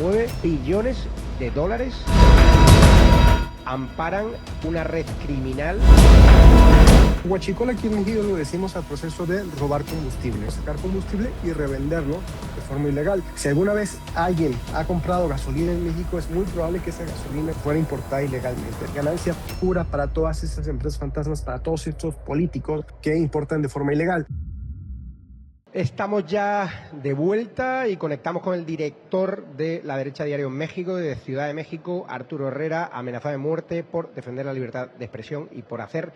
mueve billones de dólares, amparan una red criminal. Huachicol aquí en México lo decimos al proceso de robar combustible, sacar combustible y revenderlo de forma ilegal. Si alguna vez alguien ha comprado gasolina en México, es muy probable que esa gasolina fuera importada ilegalmente. Ganancia pura para todas esas empresas fantasmas, para todos estos políticos que importan de forma ilegal. Estamos ya de vuelta y conectamos con el director de La Derecha Diario en México, de Ciudad de México, Arturo Herrera, amenazado de muerte por defender la libertad de expresión y por hacer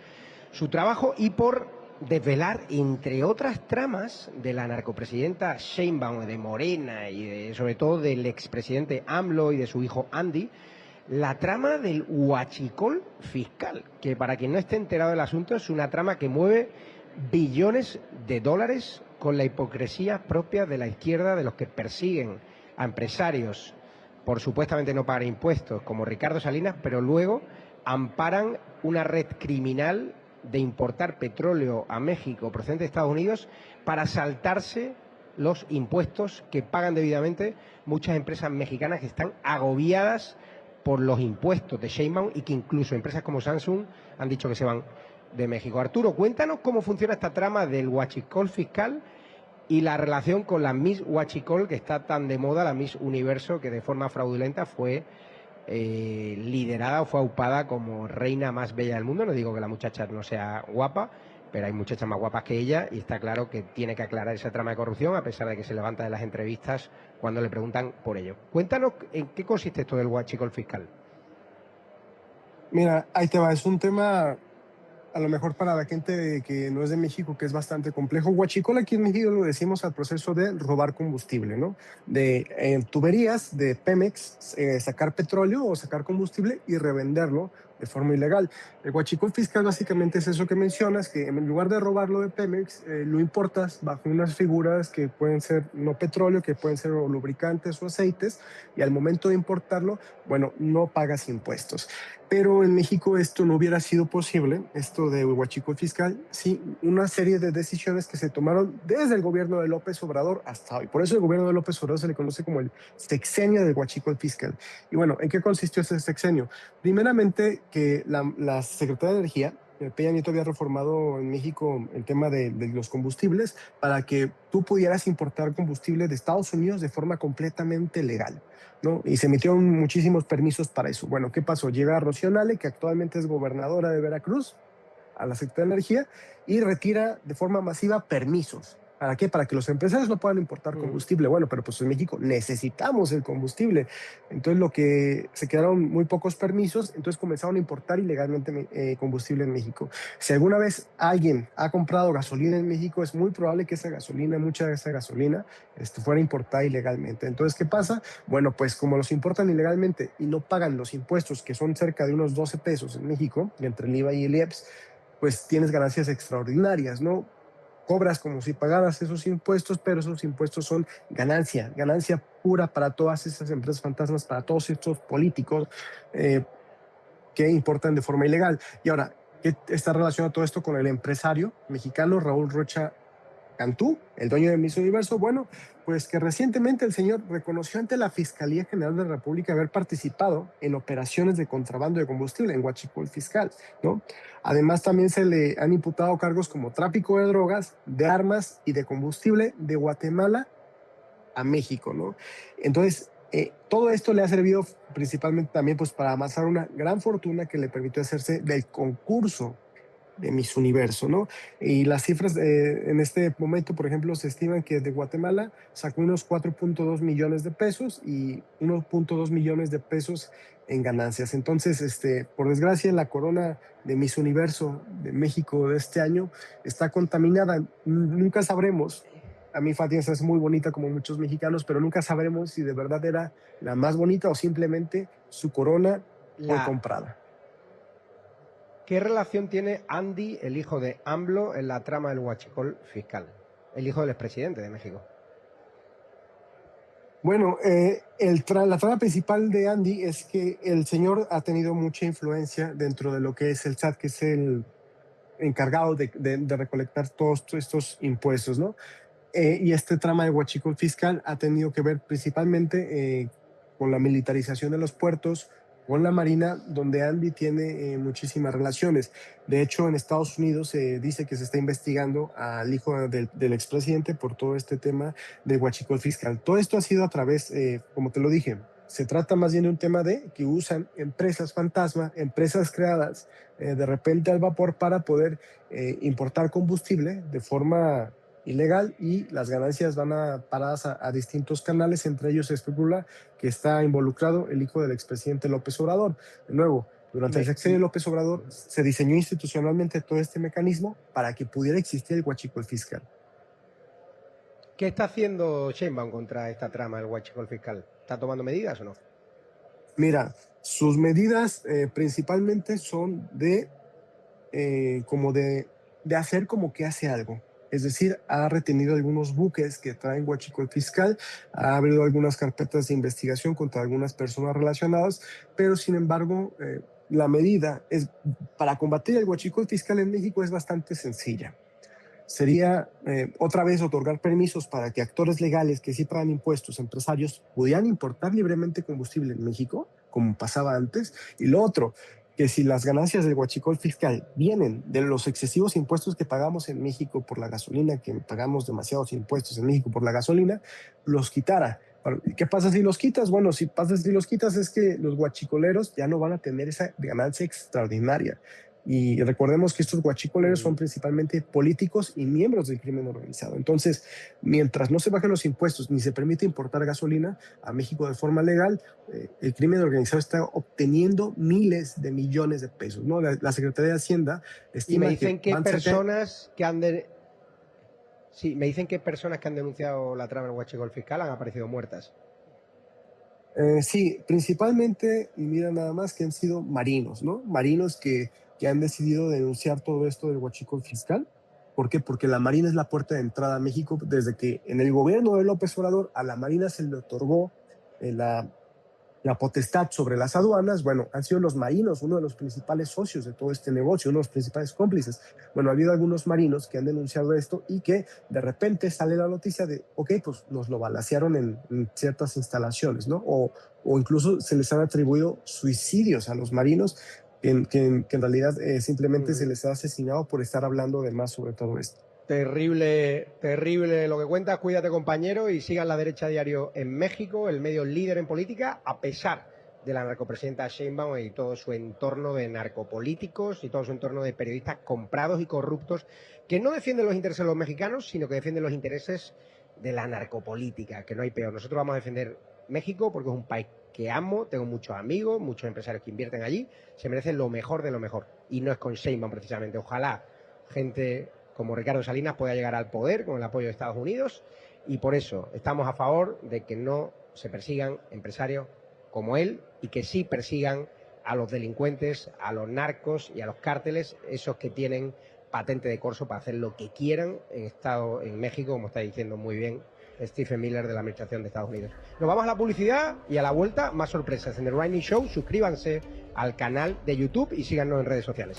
su trabajo y por desvelar, entre otras tramas, de la narcopresidenta Sheinbaum, de Morena y sobre todo del expresidente AMLO y de su hijo Andy, la trama del huachicol fiscal, que para quien no esté enterado del asunto es una trama que mueve billones de dólares con la hipocresía propia de la izquierda, de los que persiguen a empresarios por supuestamente no pagar impuestos, como Ricardo Salinas, pero luego amparan una red criminal de importar petróleo a México procedente de Estados Unidos para saltarse los impuestos que pagan debidamente muchas empresas mexicanas que están agobiadas por los impuestos de Sheinbaum y que incluso empresas como Samsung han dicho que se van de México. Arturo, cuéntanos cómo funciona esta trama del huachicol fiscal y la relación con la Miss Huachicol, que está tan de moda, la Miss Universo, que de forma fraudulenta fue liderada o fue aupada como reina más bella del mundo. No digo que la muchacha no sea guapa, pero hay muchachas más guapas que ella y está claro que tiene que aclarar esa trama de corrupción, a pesar de que se levanta de las entrevistas cuando le preguntan por ello. Cuéntanos en qué consiste esto del huachicol fiscal. Mira, ahí te va, es un tema a lo mejor para la gente que no es de México, que es bastante complejo. Huachicol aquí en México lo decimos al proceso de robar combustible, ¿no? De tuberías de Pemex, sacar petróleo o sacar combustible y revenderlo de forma ilegal. El huachicol fiscal básicamente es eso que mencionas, que en lugar de robarlo de Pemex, lo importas bajo unas figuras que pueden ser no petróleo, que pueden ser o lubricantes o aceites, y al momento de importarlo, bueno, no pagas impuestos. Pero en México esto no hubiera sido posible, esto de huachicol fiscal, sí, una serie de decisiones que se tomaron desde el gobierno de López Obrador hasta hoy. Por eso el gobierno de López Obrador se le conoce como el sexenio del huachicol fiscal. Y bueno, ¿en qué consistió ese sexenio? Primeramente, que la Secretaría de Energía, Peña Nieto había reformado en México el tema de los combustibles para que tú pudieras importar combustible de Estados Unidos de forma completamente legal, ¿no? Y se emitieron muchísimos permisos para eso. Bueno, ¿qué pasó? Llega Rocío Nale, que actualmente es gobernadora de Veracruz, a la Secretaría de Energía y retira de forma masiva permisos. ¿Para qué? Para que los empresarios no puedan importar combustible. Bueno, pero pues en México necesitamos el combustible. Entonces lo que se quedaron muy pocos permisos, entonces comenzaron a importar ilegalmente combustible en México. Si alguna vez alguien ha comprado gasolina en México, es muy probable que esa gasolina, mucha de esa gasolina, fuera importada ilegalmente. Entonces, ¿qué pasa? Bueno, pues como los importan ilegalmente y no pagan los impuestos, que son cerca de unos 12 pesos en México, entre el IVA y el IEPS, pues tienes ganancias extraordinarias, ¿no? Cobras como si pagaras esos impuestos, pero esos impuestos son ganancia pura para todas esas empresas fantasmas, para todos estos políticos que importan de forma ilegal. Y ahora, ¿qué está relacionado todo esto con el empresario mexicano Raúl Rocha Cantú, el dueño de Miss Universo? Bueno, pues que recientemente el señor reconoció ante la Fiscalía General de la República haber participado en operaciones de contrabando de combustible en huachicol fiscal, ¿no? Además, también se le han imputado cargos como tráfico de drogas, de armas y de combustible de Guatemala a México, ¿no? Entonces, todo esto le ha servido principalmente también pues para amasar una gran fortuna que le permitió hacerse del concurso de Miss Universo, ¿no? Y las cifras en este momento, por ejemplo, se estiman que de Guatemala sacó unos 4.2 millones de pesos y 1.2 millones de pesos en ganancias. Entonces, por desgracia, la corona de Miss Universo de México de este año está contaminada. Nunca sabremos. A mí Fátima es muy bonita como muchos mexicanos, pero nunca sabremos si de verdad era la más bonita o simplemente su corona fue comprada. ¿Qué relación tiene Andy, el hijo de AMLO, en la trama del huachicol fiscal? El hijo del expresidente de México. Bueno, la trama principal de Andy es que el señor ha tenido mucha influencia dentro de lo que es el SAT, que es el encargado de recolectar todos estos impuestos, ¿no? Y este trama de huachicol fiscal ha tenido que ver principalmente con la militarización de los puertos, con la Marina, donde Andy tiene muchísimas relaciones. De hecho, en Estados Unidos se dice que se está investigando al hijo del expresidente por todo este tema de huachicol fiscal. Todo esto ha sido a través, como te lo dije, se trata más bien de un tema de que usan empresas fantasma, empresas creadas de repente al vapor para poder importar combustible de forma ilegal, y las ganancias van paradas a distintos canales. Entre ellos se especula que está involucrado el hijo del expresidente López Obrador. De nuevo, durante el sexenio de López Obrador se diseñó institucionalmente todo este mecanismo para que pudiera existir el huachicol fiscal. ¿Qué está haciendo Sheinbaum contra esta trama del huachicol fiscal? ¿Está tomando medidas o no? Mira, sus medidas principalmente son de hacer como que hace algo. Es decir, ha retenido algunos buques que traen huachicol fiscal, ha abrido algunas carpetas de investigación contra algunas personas relacionadas, pero sin embargo, la medida para combatir el huachicol fiscal en México es bastante sencilla. Sería otra vez otorgar permisos para que actores legales que sí pagan impuestos, empresarios, pudieran importar libremente combustible en México, como pasaba antes. Y lo otro, que si las ganancias del huachicol fiscal vienen de los excesivos impuestos que pagamos en México por la gasolina, que pagamos demasiados impuestos en México por la gasolina, los quitara. ¿Qué pasa si los quitas? Bueno, si los quitas es que los huachicoleros ya no van a tener esa ganancia extraordinaria. Y recordemos que estos huachicoleros son principalmente políticos y miembros del crimen organizado. Entonces, mientras no se bajen los impuestos ni se permite importar gasolina a México de forma legal, el crimen organizado está obteniendo miles de millones de pesos, ¿no? La Secretaría de Hacienda estima y me dicen que personas que han me dicen que personas que han denunciado la trama del huachicol fiscal han aparecido muertas. Sí, principalmente, y mira nada más, que han sido marinos, ¿no? Marinos que han decidido denunciar todo esto del huachicol fiscal. ¿Por qué? Porque la Marina es la puerta de entrada a México. Desde que en el gobierno de López Obrador a la Marina se le otorgó la potestad sobre las aduanas, bueno, han sido los marinos uno de los principales socios de todo este negocio, uno de los principales cómplices. Bueno, ha habido algunos marinos que han denunciado esto y que de repente sale la noticia de, ok, pues nos lo balacearon en ciertas instalaciones, ¿no? O incluso se les han atribuido suicidios a los marinos, que en realidad simplemente se les ha asesinado por estar hablando de más sobre todo esto. Terrible, terrible lo que cuentas. Cuídate, compañero, y sigan La Derecha Diario en México, el medio líder en política, a pesar de la narcopresidenta Sheinbaum y todo su entorno de narcopolíticos y todo su entorno de periodistas comprados y corruptos que no defienden los intereses de los mexicanos, sino que defienden los intereses de la narcopolítica, que no hay peor. Nosotros vamos a defender México porque es un país que amo, tengo muchos amigos, muchos empresarios que invierten allí, se merecen lo mejor de lo mejor. Y no es con Sheinbaum precisamente. Ojalá gente como Ricardo Salinas pueda llegar al poder con el apoyo de Estados Unidos, y por eso estamos a favor de que no se persigan empresarios como él y que sí persigan a los delincuentes, a los narcos y a los cárteles, esos que tienen patente de corso para hacer lo que quieran en México, como está diciendo muy bien Stephen Miller de la Administración de Estados Unidos. Nos vamos a la publicidad y a la vuelta más sorpresas en The Right News Show. Suscríbanse al canal de YouTube y síganos en redes sociales.